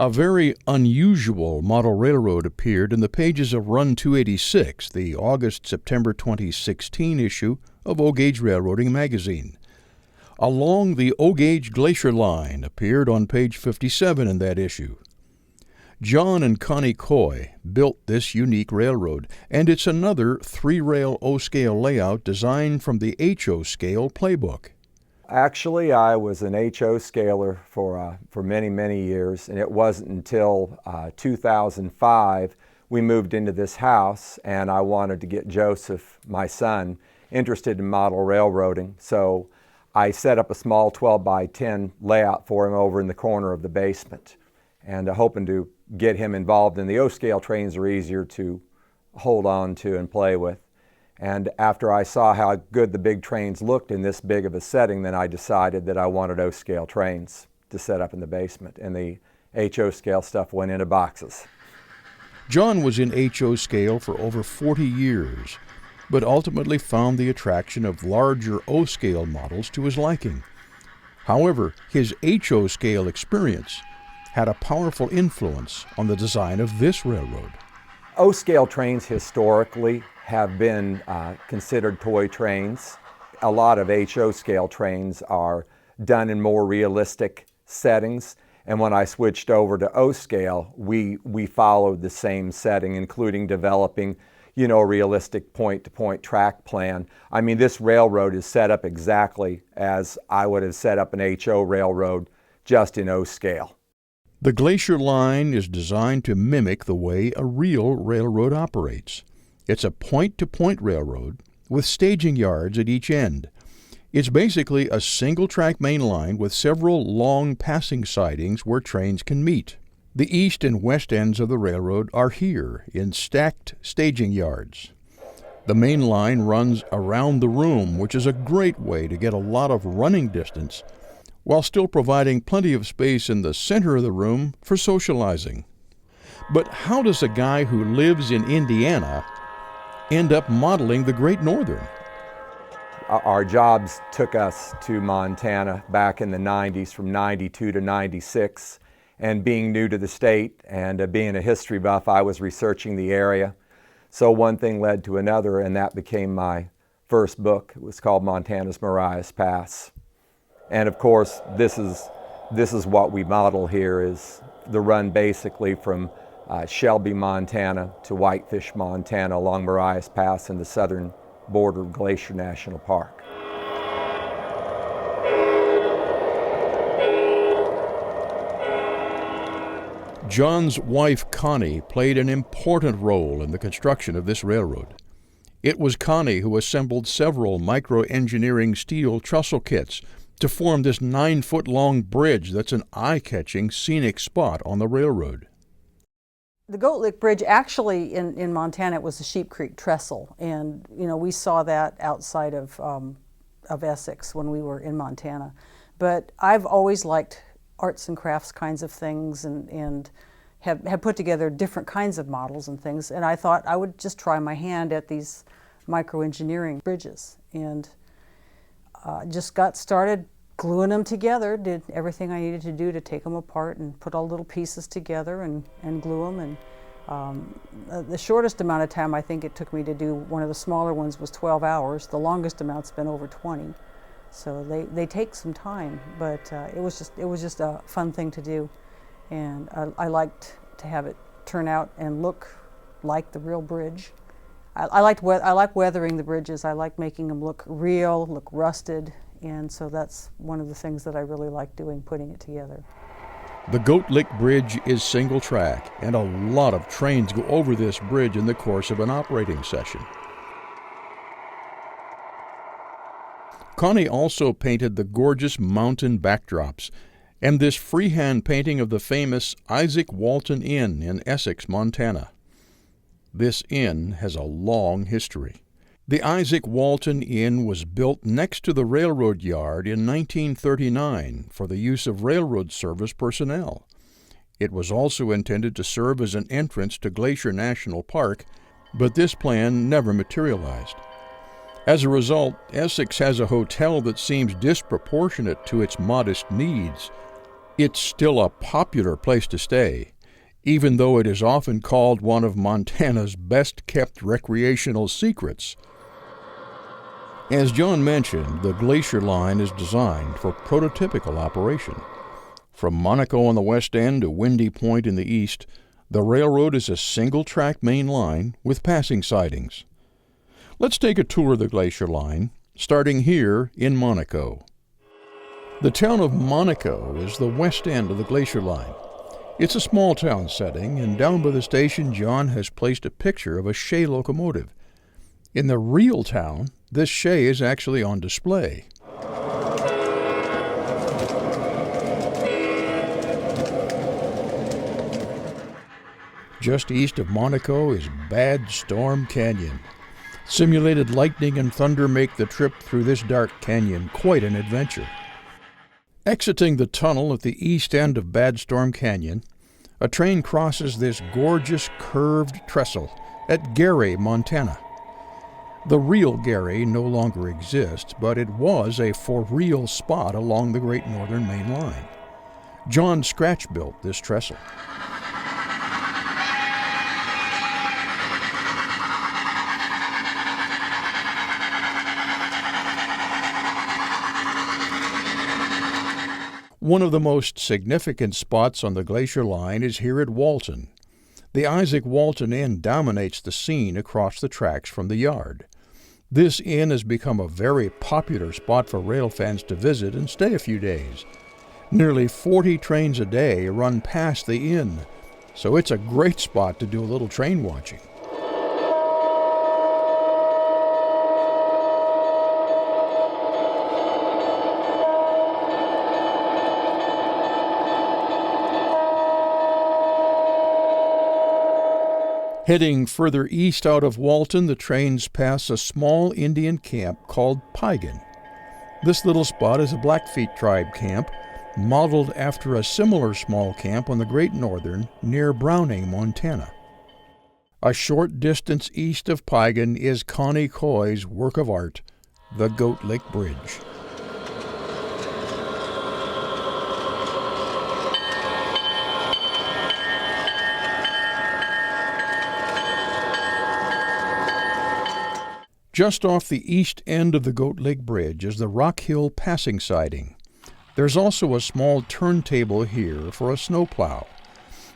A very unusual model railroad appeared in the pages of Run 286, the August-September 2016 issue of O-Gauge Railroading magazine. Along the O-Gauge Glacier line appeared on page 57 in that issue. John and Connie Coy built this unique railroad, and it's another 3-rail O-scale layout designed from the HO scale playbook. Actually, I was an HO scaler for many, many years, and it wasn't until 2005 we moved into this house, and I wanted to get Joseph, my son, interested in model railroading. So I set up a small 12 by 10 layout for him over in the corner of the basement, and hoping to get him involved in the O-scale trains are easier to hold on to and play with. And after I saw how good the big trains looked in this big of a setting, then I decided that I wanted O-scale trains to set up in the basement, and the HO scale stuff went into boxes. John was in HO scale for over 40 years, but ultimately found the attraction of larger O-scale models to his liking. However, his HO scale experience had a powerful influence on the design of this railroad. O-scale trains historically have been considered toy trains. A lot of HO scale trains are done in more realistic settings, and when I switched over to O-scale, we followed the same setting, including developing, a realistic point-to-point track plan. I mean, this railroad is set up exactly as I would have set up an HO railroad, just in O-scale. The Glacier line is designed to mimic the way a real railroad operates. It's a point-to-point railroad with staging yards at each end. It's basically a single-track main line with several long passing sidings where trains can meet. The east and west ends of the railroad are here in stacked staging yards. The main line runs around the room, which is a great way to get a lot of running distance while still providing plenty of space in the center of the room for socializing. But how does a guy who lives in Indiana end up modeling the Great Northern? Our jobs took us to Montana back in the 90s, from 92 to 96. And being new to the state and being a history buff, I was researching the area. So one thing led to another, and that became my first book. It was called Montana's Marias Pass. And of course, this is what we model here, is the run basically from Shelby, Montana to Whitefish, Montana, along Marias Pass in the southern border of Glacier National Park. John's wife, Connie, played an important role in the construction of this railroad. It was Connie who assembled several micro-engineering steel trestle kits to form this 9-foot-long bridge that's an eye-catching scenic spot on the railroad. The Goat Lick Bridge, actually in Montana, it was a Sheep Creek trestle, and we saw that outside of Essex when we were in Montana. But I've always liked arts and crafts kinds of things, and have put together different kinds of models and things, and I thought I would just try my hand at these micro-engineering bridges, and just got started gluing them together, did everything I needed to do to take them apart and put all the little pieces together and glue them. And the shortest amount of time I think it took me to do one of the smaller ones was 12 hours. The longest amount's been over 20. So they take some time, but it was just a fun thing to do, and I liked to have it turn out and look like the real bridge. I like weathering the bridges. I like making them look real, look rusted, and so that's one of the things that I really like doing, putting it together. The Goat Lick Bridge is single track, and a lot of trains go over this bridge in the course of an operating session. Connie also painted the gorgeous mountain backdrops and this freehand painting of the famous Isaac Walton Inn in Essex, Montana. This inn has a long history. The Isaac Walton Inn was built next to the railroad yard in 1939 for the use of railroad service personnel. It was also intended to serve as an entrance to Glacier National Park, but this plan never materialized. As a result, Essex has a hotel that seems disproportionate to its modest needs. It's still a popular place to stay, even though it is often called one of Montana's best-kept recreational secrets. As John mentioned, the Glacier Line is designed for prototypical operation. From Monaco on the west end to Windy Point in the east, the railroad is a single-track main line with passing sidings. Let's take a tour of the Glacier Line, starting here in Monaco. The town of Monaco is the west end of the Glacier Line. It's a small town setting, and down by the station, John has placed a picture of a shay locomotive. In the real town, this shay is actually on display. Just east of Monaco is Bad Storm Canyon. Simulated lightning and thunder make the trip through this dark canyon quite an adventure. Exiting the tunnel at the east end of Bad Storm Canyon, a train crosses this gorgeous curved trestle at Gary, Montana. The real Gary no longer exists, but it was a for-real spot along the Great Northern Main Line. John scratch-built this trestle. One of the most significant spots on the Glacier Line is here at Walton. The Isaac Walton Inn dominates the scene across the tracks from the yard. This inn has become a very popular spot for rail fans to visit and stay a few days. Nearly 40 trains a day run past the inn, so it's a great spot to do a little train watching. Heading further east out of Walton, the trains pass a small Indian camp called Piegan. This little spot is a Blackfeet tribe camp, modeled after a similar small camp on the Great Northern near Browning, Montana. A short distance east of Piegan is Connie Coy's work of art, the Goat Lick Bridge. Just off the east end of the Goat Lick Bridge is the Rock Hill passing siding. There's also a small turntable here for a snowplow.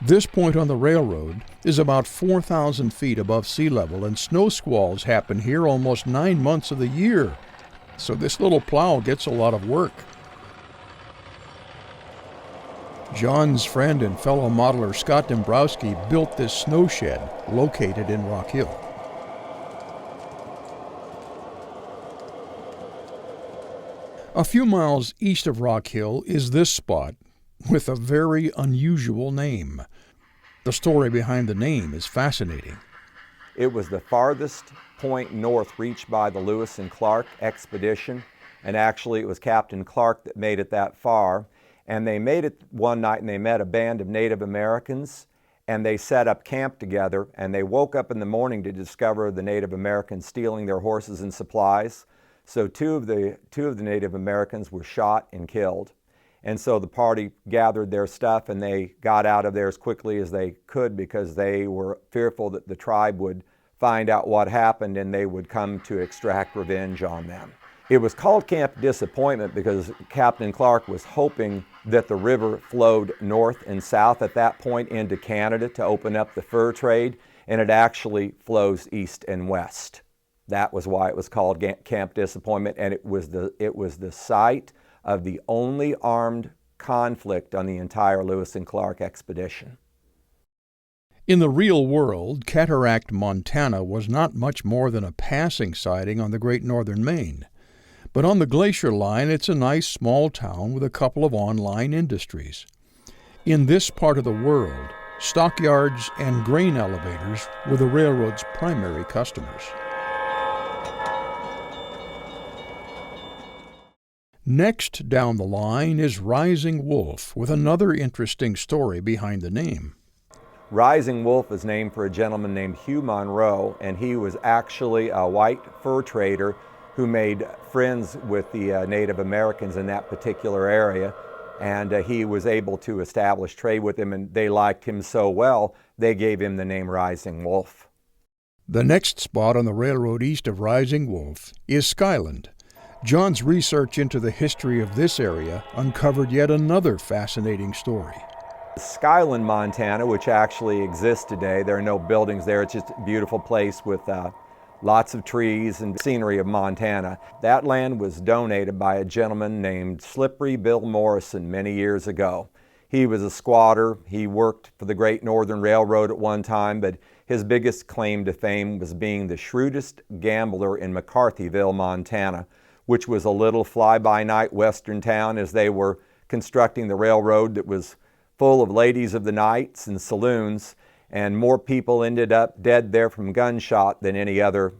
This point on the railroad is about 4,000 feet above sea level, and snow squalls happen here almost 9 months of the year. So this little plow gets a lot of work. John's friend and fellow modeler Scott Dombrowski built this snow shed located in Rock Hill. A few miles east of Rock Hill is this spot with a very unusual name. The story behind the name is fascinating. It was the farthest point north reached by the Lewis and Clark expedition, and actually it was Captain Clark that made it that far. And they made it one night and they met a band of Native Americans, and they set up camp together, and they woke up in the morning to discover the Native Americans stealing their horses and supplies. So two of the Native Americans were shot and killed. And so the party gathered their stuff and they got out of there as quickly as they could because they were fearful that the tribe would find out what happened and they would come to extract revenge on them. It was called Camp Disappointment because Captain Clark was hoping that the river flowed north and south at that point into Canada to open up the fur trade, and it actually flows east and west. That was why it was called Camp Disappointment, and it was the site of the only armed conflict on the entire Lewis and Clark expedition. In the real world, Cataract, Montana was not much more than a passing siding on the Great Northern Main. But on the Glacier Line, it's a nice small town with a couple of online industries. In this part of the world, stockyards and grain elevators were the railroad's primary customers. Next down the line is Rising Wolf, with another interesting story behind the name. Rising Wolf is named for a gentleman named Hugh Monroe, and he was actually a white fur trader who made friends with the Native Americans in that particular area. And he was able to establish trade with them, and they liked him so well, they gave him the name Rising Wolf. The next spot on the railroad east of Rising Wolf is Skyland. John's research into the history of this area uncovered yet another fascinating story. Skyland, Montana, which actually exists today, there are no buildings there, it's just a beautiful place with lots of trees and scenery of Montana. That land was donated by a gentleman named Slippery Bill Morrison many years ago. He was a squatter. He worked for the Great Northern Railroad at one time, but his biggest claim to fame was being the shrewdest gambler in McCarthyville, Montana, which was a little fly-by-night western town as they were constructing the railroad that was full of ladies of the nights and saloons, and more people ended up dead there from gunshot than any other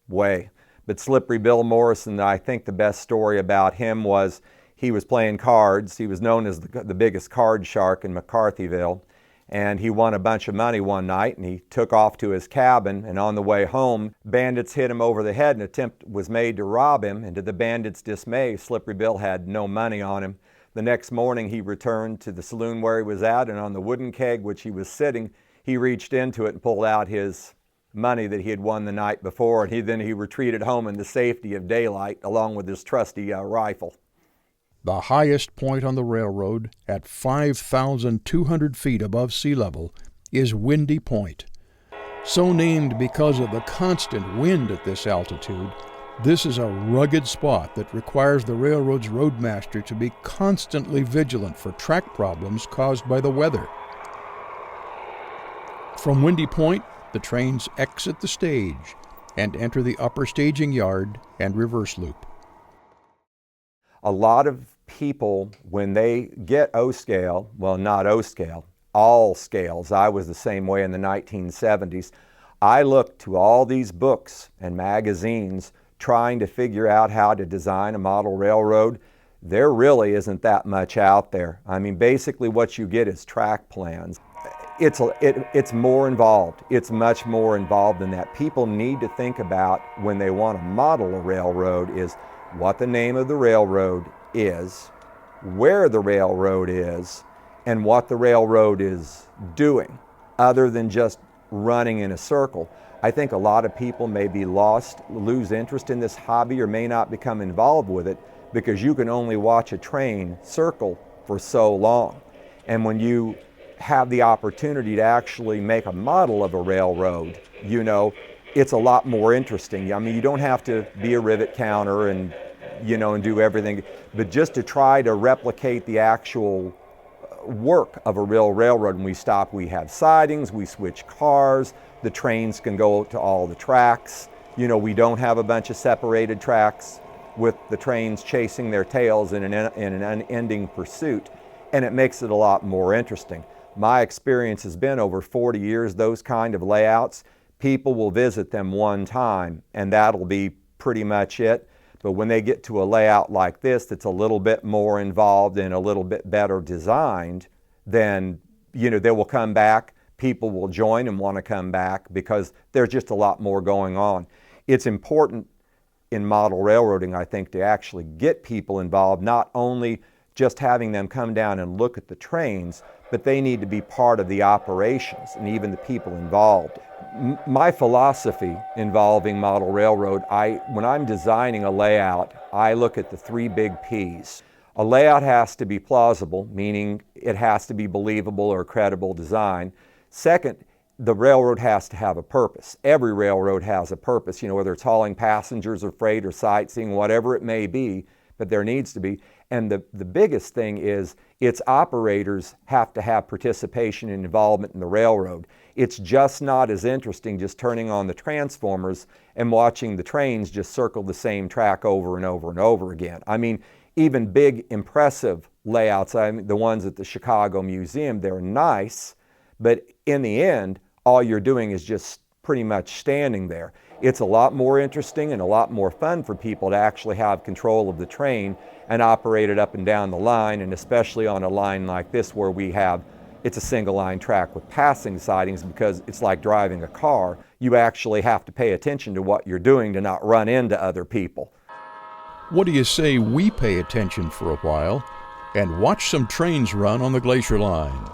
way. But Slippery Bill Morrison, I think the best story about him was he was playing cards. He was known as the biggest card shark in McCarthyville, and he won a bunch of money one night, and he took off to his cabin, and on the way home, bandits hit him over the head. An attempt was made to rob him, and to the bandits' dismay, Slippery Bill had no money on him. The next morning, he returned to the saloon where he was at, and on the wooden keg which he was sitting, he reached into it and pulled out his money that he had won the night before, and then he retreated home in the safety of daylight along with his trusty rifle. The highest point on the railroad, at 5,200 feet above sea level, is Windy Point. So named because of the constant wind at this altitude, this is a rugged spot that requires the railroad's roadmaster to be constantly vigilant for track problems caused by the weather. From Windy Point, the trains exit the stage and enter the upper staging yard and reverse loop. A lot of people, when they get O-scale, well, not O-scale, all scales, I was the same way in the 1970s, I looked to all these books and magazines trying to figure out how to design a model railroad. There really isn't that much out there. I mean, basically what you get is track plans. It's more involved. It's much more involved than that. People need to think about when they want to model a railroad is what the name of the railroad is, where the railroad is, and what the railroad is doing, other than just running in a circle. I think a lot of people may be lost, lose interest in this hobby, or may not become involved with it because you can only watch a train circle for so long. And when you have the opportunity to actually make a model of a railroad, you know, it's a lot more interesting. I mean, you don't have to be a rivet counter and, you know, and do everything, but just to try to replicate the actual work of a real railroad. When we stop, we have sidings, we switch cars, the trains can go to all the tracks. You know, we don't have a bunch of separated tracks with the trains chasing their tails in an unending pursuit, and it makes it a lot more interesting. My experience has been over 40 years, those kind of layouts, people will visit them one time and that'll be pretty much it. But when they get to a layout like this that's a little bit more involved and a little bit better designed, then, you know, they will come back, people will join and want to come back because there's just a lot more going on. It's important in model railroading, I think, to actually get people involved, not only just having them come down and look at the trains, but they need to be part of the operations and even the people involved. My philosophy involving model railroad, when I'm designing a layout, I look at the three big P's. A layout has to be plausible, meaning it has to be believable or credible design. Second, the railroad has to have a purpose. Every railroad has a purpose, you know, whether it's hauling passengers or freight or sightseeing, whatever it may be, but there needs to be. And the biggest thing is its operators have to have participation and involvement in the railroad. It's just not as interesting just turning on the transformers and watching the trains just circle the same track over and over and over again. I mean, even big, impressive layouts, I mean, the ones at the Chicago Museum, they're nice, but in the end, all you're doing is just pretty much standing there. It's a lot more interesting and a lot more fun for people to actually have control of the train and operate it up and down the line, and especially on a line like this where we have it's a single line track with passing sidings because it's like driving a car. You actually have to pay attention to what you're doing to not run into other people. What do you say we pay attention for a while and watch some trains run on the Glacier line?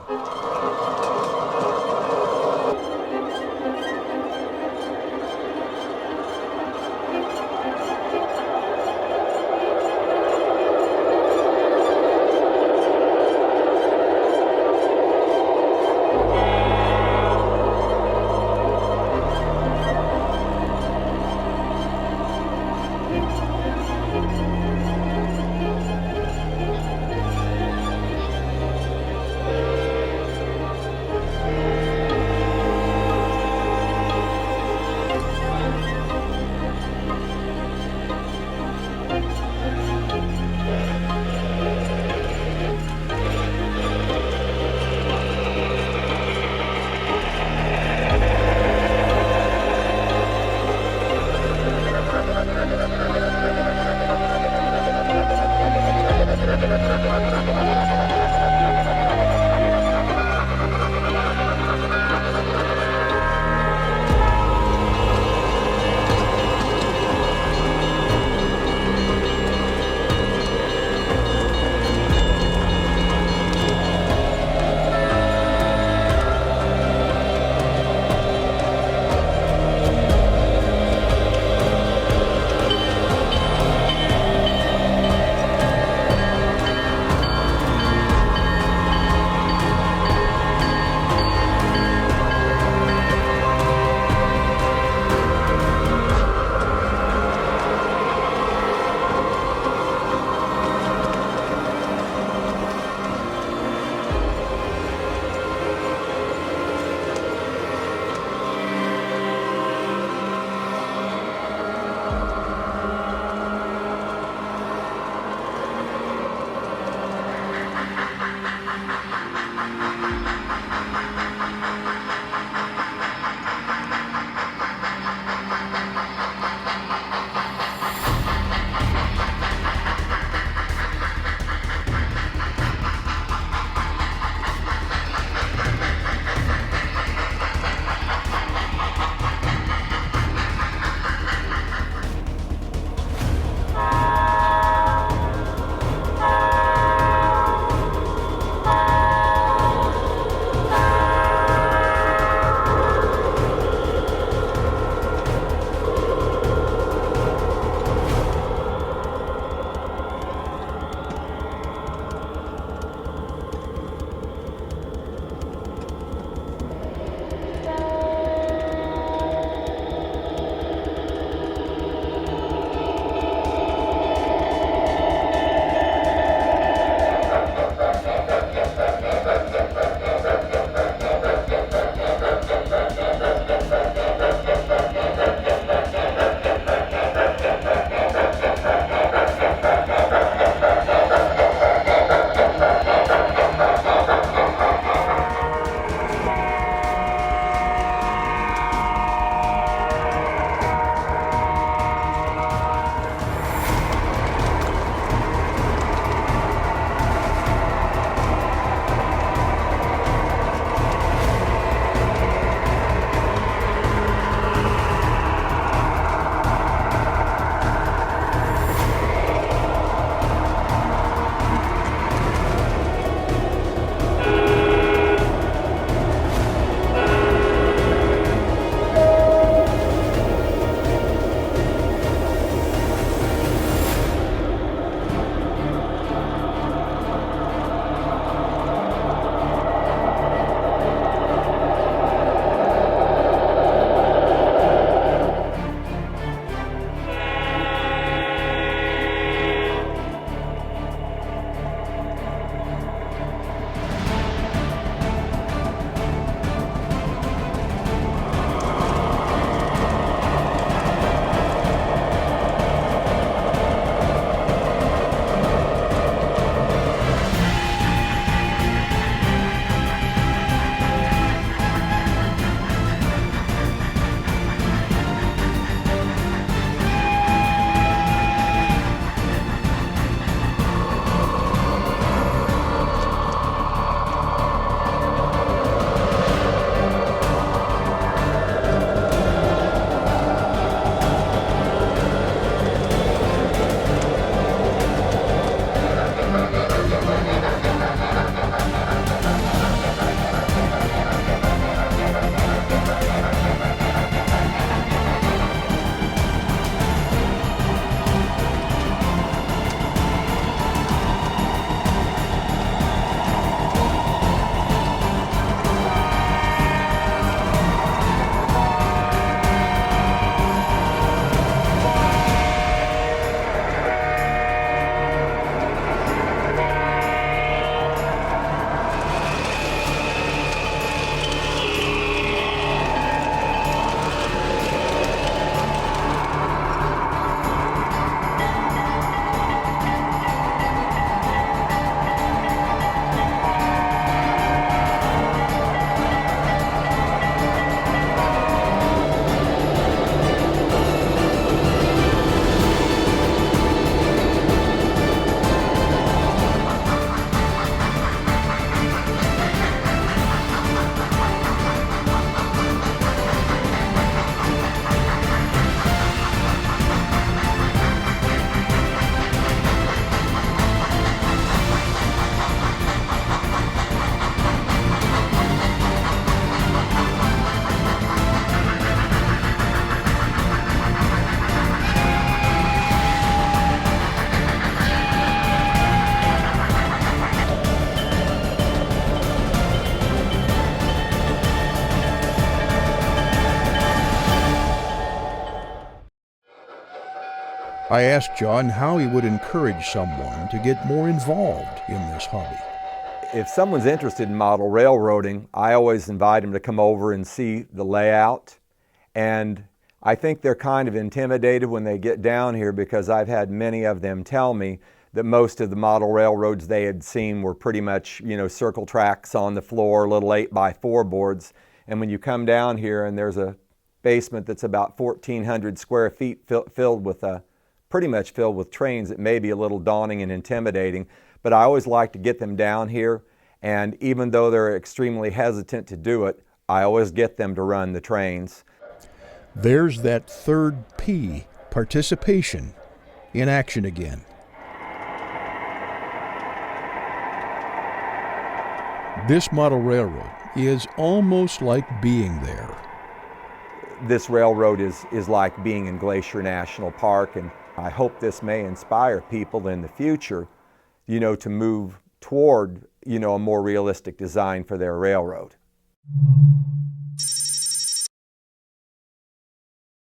I asked John how he would encourage someone to get more involved in this hobby. If someone's interested in model railroading, I always invite them to come over and see the layout. And I think they're kind of intimidated when they get down here, because I've had many of them tell me that most of the model railroads they had seen were pretty much, circle tracks on the floor, little 8x4 boards. And when you come down here and there's a basement that's about 1,400 square feet pretty much filled with trains, it may be a little daunting and intimidating. But I always like to get them down here, and even though they're extremely hesitant to do it, I always get them to run the trains. There's that third P, participation, in action again. This model railroad is almost like being there. This railroad is like being in Glacier National Park, and I hope this may inspire people in the future, to move toward, a more realistic design for their railroad.